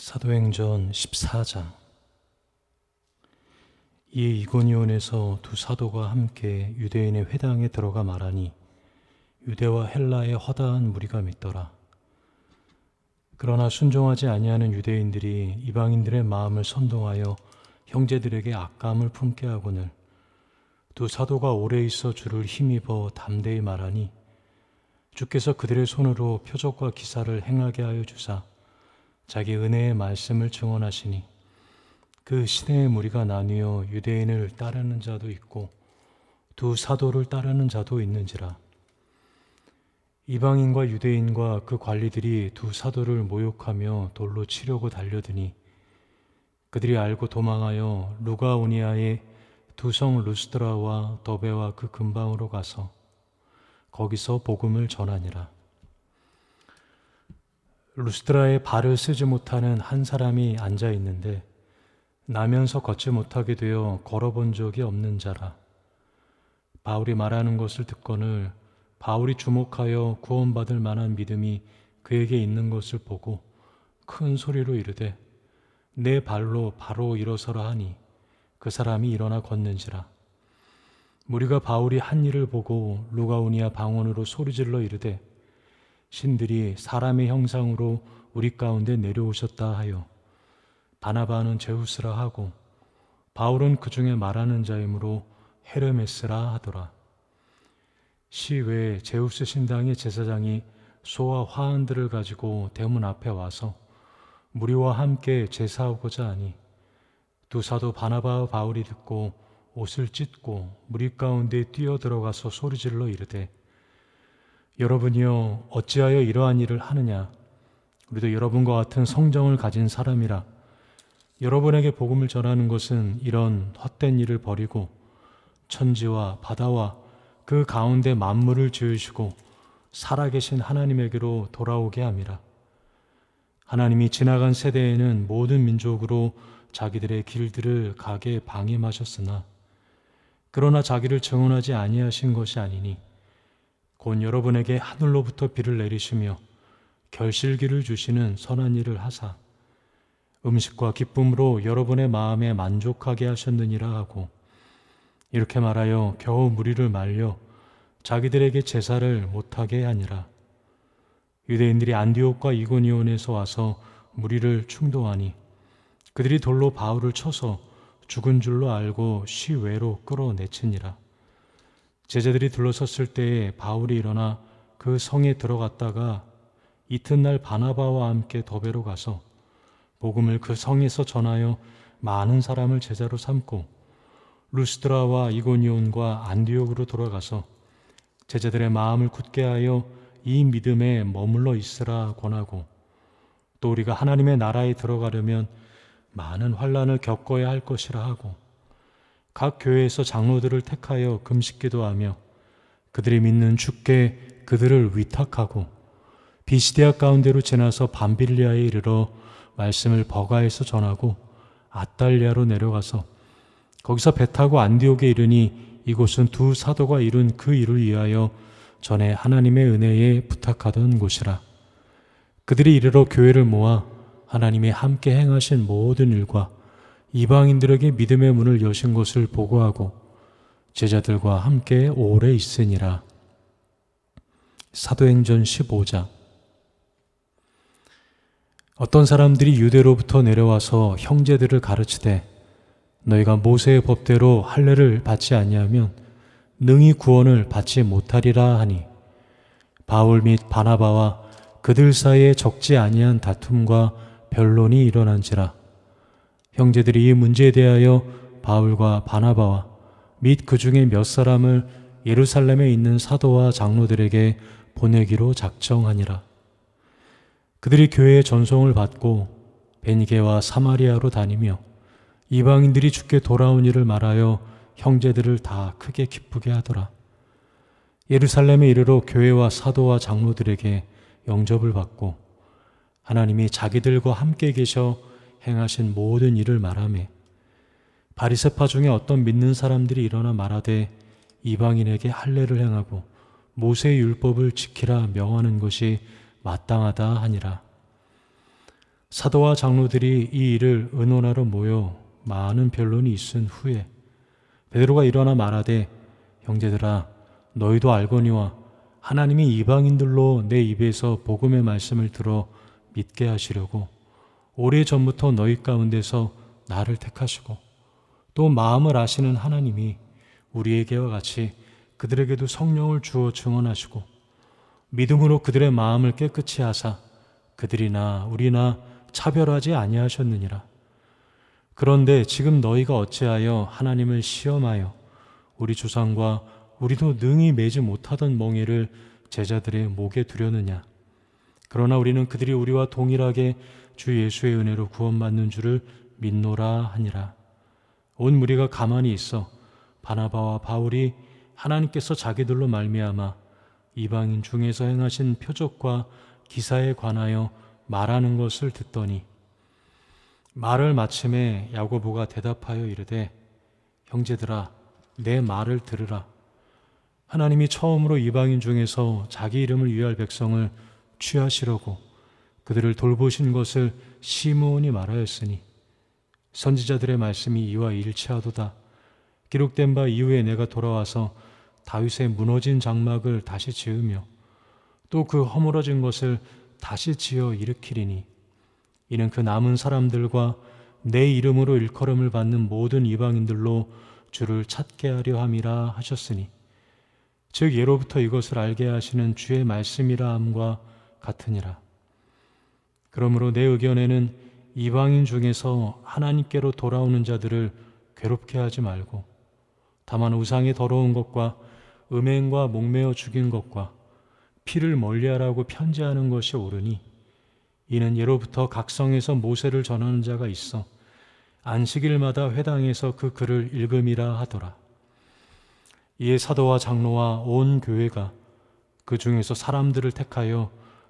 사도행전 14장. 이에 이고니온에서 두 사도가 함께 유대인의 회당에 들어가 말하니 유대와 헬라의 허다한 무리가 믿더라. 그러나 순종하지 아니하는 유대인들이 이방인들의 마음을 선동하여 형제들에게 악감을 품게 하거늘 두 사도가 오래 있어 주를 힘입어 담대히 말하니 주께서 그들의 손으로 표적과 기사를 행하게 하여 주사 자기 은혜의 말씀을 증언하시니 그 시대의 무리가 나뉘어 유대인을 따르는 자도 있고 두 사도를 따르는 자도 있는지라. 이방인과 유대인과 그 관리들이 두 사도를 모욕하며 돌로 치려고 달려드니 그들이 알고 도망하여 루가오니아의 두 성 루스드라와 더베와 그 근방으로 가서 거기서 복음을 전하니라. 루스드라에 발을 쓰지 못하는 한 사람이 앉아 있는데 나면서 걷지 못하게 되어 걸어본 적이 없는 자라. 바울이 말하는 것을 듣거늘 바울이 주목하여 구원받을 만한 믿음이 그에게 있는 것을 보고 큰 소리로 이르되 내 발로 바로 일어서라 하니 그 사람이 일어나 걷는지라. 무리가 바울이 한 일을 보고 루가오니아 방언으로 소리질러 이르되 신들이 사람의 형상으로 우리 가운데 내려오셨다 하여 바나바는 제우스라 하고 바울은 그 중에 말하는 자이므로 헤르메스라 하더라. 시외에 제우스 신당의 제사장이 소와 화환들을 가지고 대문 앞에 와서 무리와 함께 제사하고자 하니 두 사도 바나바와 바울이 듣고 옷을 찢고 무리 가운데 뛰어들어가서 소리질러 이르되 여러분이여 어찌하여 이러한 일을 하느냐. 우리도 여러분과 같은 성정을 가진 사람이라. 여러분에게 복음을 전하는 것은 이런 헛된 일을 버리고 천지와 바다와 그 가운데 만물을 지으시고 살아계신 하나님에게로 돌아오게 함이라. 하나님이 지나간 세대에는 모든 민족으로 자기들의 길들을 가게 방임하셨으나 그러나 자기를 증언하지 아니하신 것이 아니니 곧 여러분에게 하늘로부터 비를 내리시며 결실기를 주시는 선한 일을 하사 음식과 기쁨으로 여러분의 마음에 만족하게 하셨느니라 하고 이렇게 말하여 겨우 무리를 말려 자기들에게 제사를 못하게 하니라. 유대인들이 안디옥과 이고니온에서 와서 무리를 충동하니 그들이 돌로 바울을 쳐서 죽은 줄로 알고 시외로 끌어내치니라. 제자들이 둘러섰을 때에 바울이 일어나 그 성에 들어갔다가 이튿날 바나바와 함께 더베로 가서 복음을 그 성에서 전하여 많은 사람을 제자로 삼고 루스드라와 이고니온과 안디옥으로 돌아가서 제자들의 마음을 굳게 하여 이 믿음에 머물러 있으라 권하고 또 우리가 하나님의 나라에 들어가려면 많은 환난을 겪어야 할 것이라 하고 각 교회에서 장로들을 택하여 금식기도하며 그들이 믿는 주께 그들을 위탁하고 비시디아 가운데로 지나서 밤빌리아에 이르러 말씀을 버가에서 전하고 아달리아로 내려가서 거기서 배 타고 안디옥에 이르니 이곳은 두 사도가 이룬 그 일을 위하여 전에 하나님의 은혜에 부탁하던 곳이라. 그들이 이르러 교회를 모아 하나님이 함께 행하신 모든 일과 이방인들에게 믿음의 문을 여신 것을 보고하고 제자들과 함께 오래 있으니라. 사도행전 15장. 어떤 사람들이 유대로부터 내려와서 형제들을 가르치되 너희가 모세의 법대로 할례를 받지 아니하면 능히 구원을 받지 못하리라 하니 바울 및 바나바와 그들 사이에 적지 아니한 다툼과 변론이 일어난지라. 형제들이 이 문제에 대하여 바울과 바나바와 및 그 중에 몇 사람을 예루살렘에 있는 사도와 장로들에게 보내기로 작정하니라. 그들이 교회의 전송을 받고 베니게와 사마리아로 다니며 이방인들이 주께 돌아온 일을 말하여 형제들을 다 크게 기쁘게 하더라. 예루살렘에 이르러 교회와 사도와 장로들에게 영접을 받고 하나님이 자기들과 함께 계셔 행하신 모든 일을 말하며 바리새파 중에 어떤 믿는 사람들이 일어나 말하되 이방인에게 할례를 행하고 모세의 율법을 지키라 명하는 것이 마땅하다 하니라. 사도와 장로들이 이 일을 의논하러 모여 많은 변론이 있은 후에 베드로가 일어나 말하되, 형제들아, 너희도 알거니와 하나님이 이방인들로 내 입에서 복음의 말씀을 들어 믿게 하시려고 오래전부터 너희 가운데서 나를 택하시고 또 마음을 아시는 하나님이 우리에게와 같이 그들에게도 성령을 주어 증언하시고 믿음으로 그들의 마음을 깨끗이 하사 그들이나 우리나 차별하지 아니하셨느니라. 그런데 지금 너희가 어찌하여 하나님을 시험하여 우리 조상과 우리도 능히 매지 못하던 멍에를 제자들의 목에 두려느냐. 그러나 우리는 그들이 우리와 동일하게 주 예수의 은혜로 구원받는 줄을 믿노라 하니라. 온 무리가 가만히 있어 바나바와 바울이 하나님께서 자기들로 말미암아 이방인 중에서 행하신 표적과 기사에 관하여 말하는 것을 듣더니, 말을 마침에 야고보가 대답하여 이르되, 형제들아, 내 말을 들으라. 하나님이 처음으로 이방인 중에서 자기 이름을 위할 백성을 취하시려고 그들을 돌보신 것을 시므온이 말하였으니 선지자들의 말씀이 이와 일치하도다. 기록된 바 이후에 내가 돌아와서 다윗의 무너진 장막을 다시 지으며 또 그 허물어진 것을 다시 지어 일으키리니 이는 그 남은 사람들과 내 이름으로 일컬음을 받는 모든 이방인들로 주를 찾게 하려 함이라 하셨으니, 즉 예로부터 이것을 알게 하시는 주의 말씀이라 함과 같으니라. 그러므로 내 의견에는 이방인 중에서 하나님께로 돌아오는 자들을 괴롭게 하지 말고 다만 우상의 더러운 것과 음행과 목매어 죽인 것과 피를 멀리하라고 편지하는 것이 옳으니, 이는 예로부터 각성에서 모세를 전하는 자가 있어 안식일마다 회당에서 그 글을 읽음이라 하더라. 이에 사도와 장로와 온 교회가 그 중에서 사람들을 택하여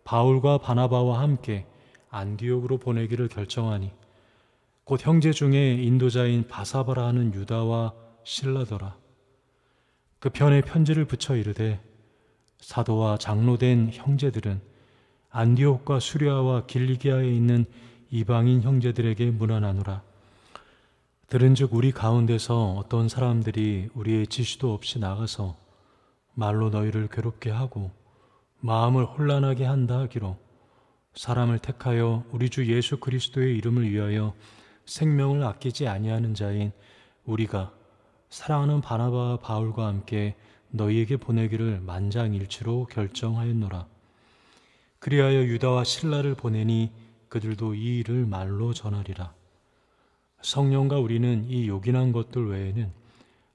바울과 바나바와 함께 안디옥으로 보내기를 결정하니, 곧 형제 중에 인도자인 바사바라 하는 유다와 실라더라. 그 편에 편지를 붙여 이르되, 사도와 장로된 형제들은 안디옥과 수리아와 길리기아에 있는 이방인 형제들에게 문안하노라. 들은즉 우리 가운데서 어떤 사람들이 우리의 지시도 없이 나가서 말로 너희를 괴롭게 하고 마음을 혼란하게 한다 하기로 사람을 택하여 우리 주 예수 그리스도의 이름을 위하여 생명을 아끼지 아니하는 자인 우리가 사랑하는 바나바와 바울과 함께 너희에게 보내기를 만장일치로 결정하였노라. 그리하여 유다와 실라를 보내니 그들도 이 일을 말로 전하리라. 성령과 우리는 이 요긴한 것들 외에는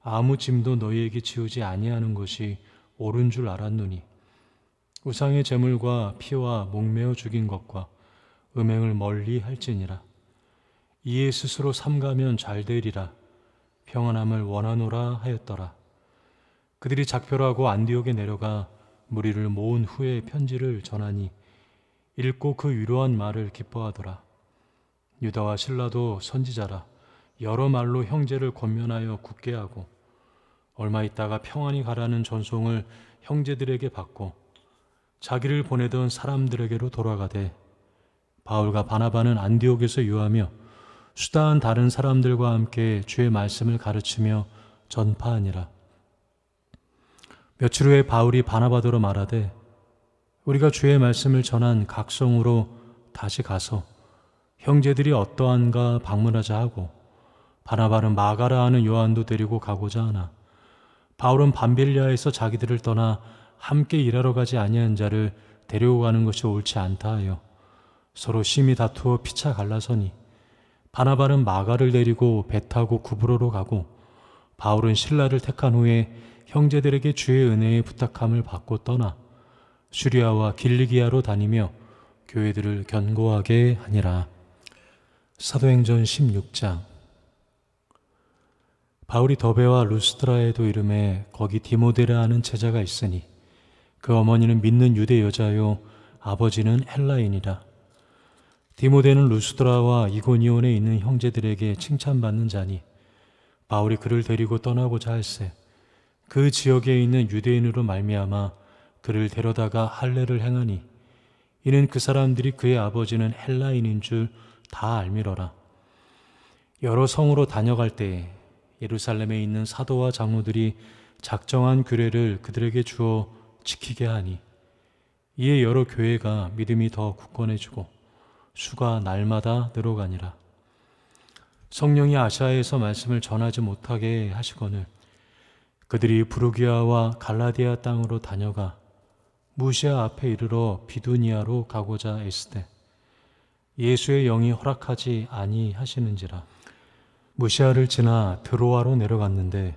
아무 짐도 너희에게 지우지 아니하는 것이 옳은 줄 알았노니, 우상의 제물과 피와 목매어 죽인 것과 음행을 멀리 할지니라. 이에 스스로 삼가면 잘 되리라. 평안함을 원하노라 하였더라. 그들이 작별하고 안디옥에 내려가 무리를 모은 후에 편지를 전하니 읽고 그 위로한 말을 기뻐하더라. 유다와 실라도 선지자라 여러 말로 형제를 권면하여 굳게 하고 얼마 있다가 평안히 가라는 전송을 형제들에게 받고 자기를 보내던 사람들에게로 돌아가되, 바울과 바나바는 안디옥에서 유하며 수다한 다른 사람들과 함께 주의 말씀을 가르치며 전파하니라. 며칠 후에 바울이 바나바더러 말하되, 우리가 주의 말씀을 전한 각성으로 다시 가서 형제들이 어떠한가 방문하자 하고, 바나바는 마가라 하는 요한도 데리고 가고자 하나 바울은 밤빌리아에서 자기들을 떠나 함께 일하러 가지 아니한 자를 데리고 가는 것이 옳지 않다 하여 서로 심히 다투어 피차 갈라서니, 바나바는 마가를 데리고 배 타고 구브로로 가고 바울은 실라를 택한 후에 형제들에게 주의 은혜의 부탁함을 받고 떠나 수리아와 길리기아로 다니며 교회들을 견고하게 하니라. 사도행전 16장. 바울이 더베와 루스드라에도 이름에 거기 디모데라 하는 제자가 있으니 그 어머니는 믿는 유대 여자요 아버지는 헬라인이라. 디모데는 루스드라와 이고니온에 있는 형제들에게 칭찬받는 자니 바울이 그를 데리고 떠나고자 할세 그 지역에 있는 유대인으로 말미암아 그를 데려다가 할례를 행하니, 이는 그 사람들이 그의 아버지는 헬라인인 줄 다 알미러라. 여러 성으로 다녀갈 때에 예루살렘에 있는 사도와 장로들이 작정한 규례를 그들에게 주어 지키게 하니 이에 여러 교회가 믿음이 더 굳건해지고 수가 날마다 늘어가니라. 성령이 아시아에서 말씀을 전하지 못하게 하시거늘 그들이 부르기아와 갈라디아 땅으로 다녀가 무시아 앞에 이르러 비두니아로 가고자 애쓰되 예수의 영이 허락하지 아니하시는지라. 무시아를 지나 드로아로 내려갔는데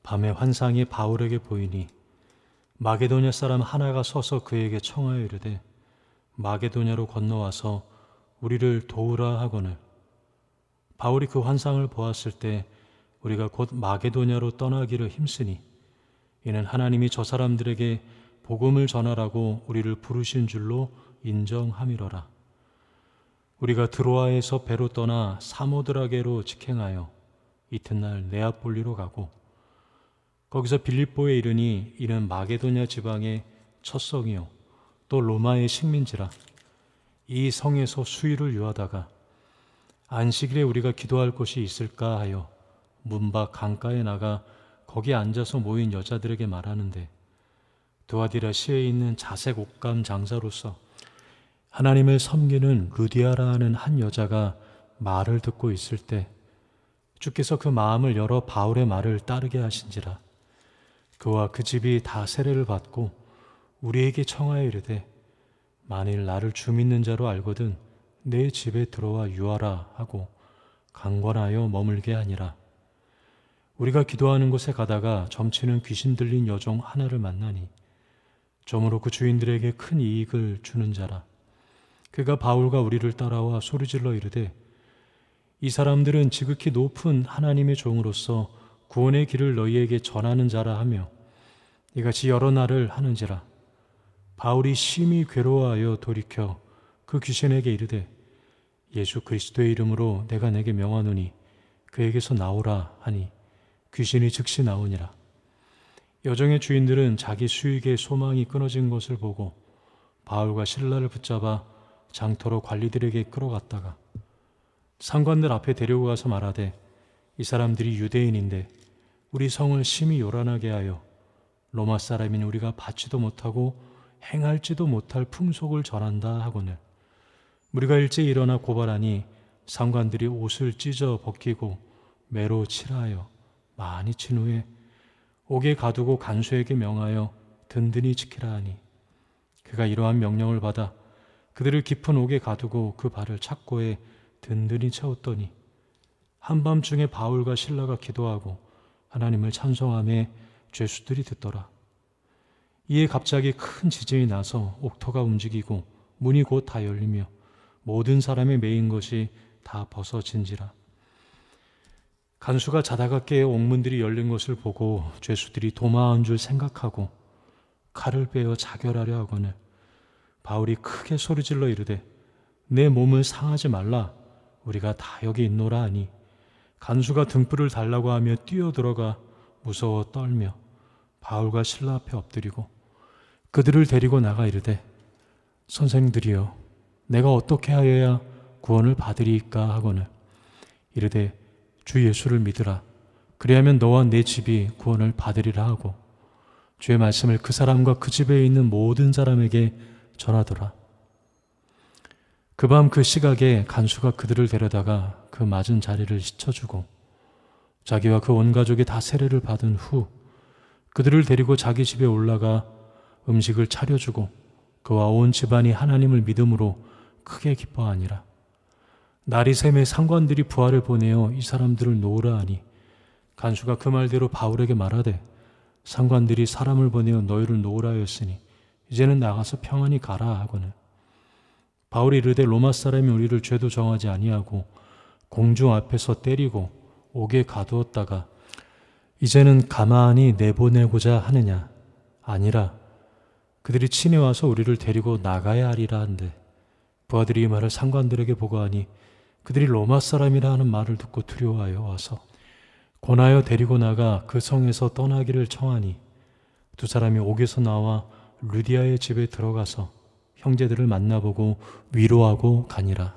밤에 환상이 바울에게 보이니 마게도냐 사람 하나가 서서 그에게 청하여 이르되 마게도냐로 건너와서 우리를 도우라 하거늘 바울이 그 환상을 보았을 때 우리가 곧 마게도냐로 떠나기를 힘쓰니 이는 하나님이 저 사람들에게 복음을 전하라고 우리를 부르신 줄로 인정함이러라. 우리가 드로아에서 배로 떠나 사모드라게로 직행하여 이튿날 네아폴리로 가고 거기서 빌립보에 이르니 이는 마게도냐 지방의 첫 성이요 또 로마의 식민지라. 이 성에서 수일을 유하다가 안식일에 우리가 기도할 곳이 있을까 하여 문밖 강가에 나가 거기 앉아서 모인 여자들에게 말하는데 두아디라 시에 있는 자색 옷감 장사로서 하나님을 섬기는 루디아라 하는 한 여자가 말을 듣고 있을 때 주께서 그 마음을 열어 바울의 말을 따르게 하신지라. 그와 그 집이 다 세례를 받고 우리에게 청하여 이르되 만일 나를 주 믿는 자로 알거든 내 집에 들어와 유하라 하고 강권하여 머물게 하니라. 우리가 기도하는 곳에 가다가 점치는 귀신 들린 여종 하나를 만나니 점으로 그 주인들에게 큰 이익을 주는 자라. 그가 바울과 우리를 따라와 소리질러 이르되 이 사람들은 지극히 높은 하나님의 종으로서 구원의 길을 너희에게 전하는 자라 하며 이같이 여러 날을 하는지라. 바울이 심히 괴로워하여 돌이켜 그 귀신에게 이르되 예수 그리스도의 이름으로 내가 내게 명하노니 그에게서 나오라 하니 귀신이 즉시 나오니라. 여종의 주인들은 자기 수익의 소망이 끊어진 것을 보고 바울과 실라를 붙잡아 장터로 관리들에게 끌어갔다가 상관들 앞에 데리고 가서 말하되 이 사람들이 유대인인데 우리 성을 심히 요란하게 하여 로마 사람인 우리가 받지도 못하고 행할지도 못할 풍속을 전한다 하거늘 우리가 일찍 일어나 고발하니 상관들이 옷을 찢어 벗기고 매로 칠하여 많이 친 후에 옥에 가두고 간수에게 명하여 든든히 지키라 하니 그가 이러한 명령을 받아 그들을 깊은 옥에 가두고 그 발을 착고에 든든히 채웠더니 한밤중에 바울과 실라가 기도하고 하나님을 찬송하며 죄수들이 듣더라. 이에 갑자기 큰 지진이 나서 옥토가 움직이고 문이 곧 다 열리며 모든 사람의 매인 것이 다 벗어진지라. 간수가 자다가 깨어 옥문들이 열린 것을 보고 죄수들이 도마한 줄 생각하고 칼을 빼어 자결하려 하거늘 바울이 크게 소리질러 이르되 내 몸을 상하지 말라 우리가 다 여기 있노라 하니 간수가 등불을 달라고 하며 뛰어들어가 무서워 떨며 바울과 실라 앞에 엎드리고 그들을 데리고 나가 이르되 선생들이여 내가 어떻게 하여야 구원을 받으리이까 하거늘 이르되 주 예수를 믿으라 그리하면 너와 내 집이 구원을 받으리라 하고 주의 말씀을 그 사람과 그 집에 있는 모든 사람에게 전하더라. 그 밤 그 시각에 간수가 그들을 데려다가 그 맞은 자리를 씻어주고 자기와 그 온 가족이 다 세례를 받은 후 그들을 데리고 자기 집에 올라가 음식을 차려주고 그와 온 집안이 하나님을 믿음으로 크게 기뻐하니라. 날이 샘에 상관들이 부하를 보내어 이 사람들을 놓으라 하니 간수가 그 말대로 바울에게 말하되 상관들이 사람을 보내어 너희를 놓으라 하였으니 이제는 나가서 평안히 가라 하거늘 바울이 이르되 로마 사람이 우리를 죄도 정하지 아니하고 공중 앞에서 때리고 옥에 가두었다가 이제는 가만히 내보내고자 하느냐 아니라 그들이 친히 와서 우리를 데리고 나가야 하리라 한데 부하들이 이 말을 상관들에게 보고하니 그들이 로마 사람이라 하는 말을 듣고 두려워하여 와서 권하여 데리고 나가 그 성에서 떠나기를 청하니 두 사람이 옥에서 나와 루디아의 집에 들어가서 형제들을 만나보고 위로하고 가니라.